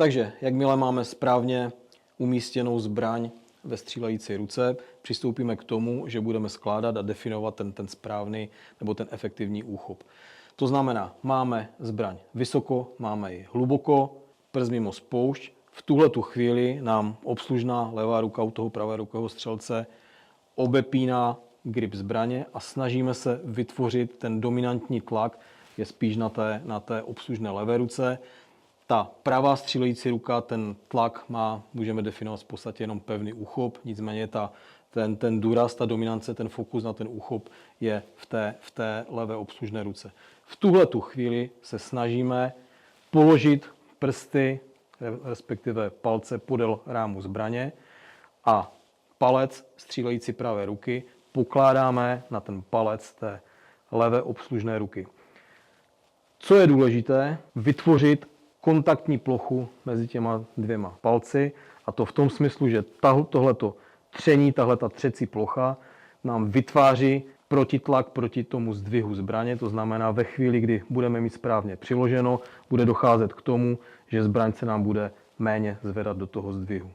Takže, jakmile máme správně umístěnou zbraň ve střílející ruce, přistoupíme k tomu, že budeme skládat a definovat ten správný nebo ten efektivní úchop. To znamená, máme zbraň vysoko, máme ji hluboko, prst mimo spoušť. V tuhletu chvíli nám obslužná levá ruka u toho pravého střelce obepíná grip zbraně a snažíme se vytvořit ten dominantní tlak, je spíš na té obslužné levé ruce. Ta pravá střílející ruka, ten tlak můžeme definovat v podstatě jenom pevný úchop, nicméně ten důraz, ta dominance, ten fokus na ten úchop je v té levé obslužné ruce. V tuhletu chvíli se snažíme položit prsty, respektive palce podél rámu zbraně a palec střílející pravé ruky pokládáme na ten palec té levé obslužné ruky. Co je důležité? Vytvořit kontaktní plochu mezi těma dvěma palci, a to v tom smyslu, že tohleto tření, tahleta třecí plocha nám vytváří protitlak proti tomu zdvihu zbraně, to znamená ve chvíli, kdy budeme mít správně přiloženo, bude docházet k tomu, že zbraň se nám bude méně zvedat do toho zdvihu.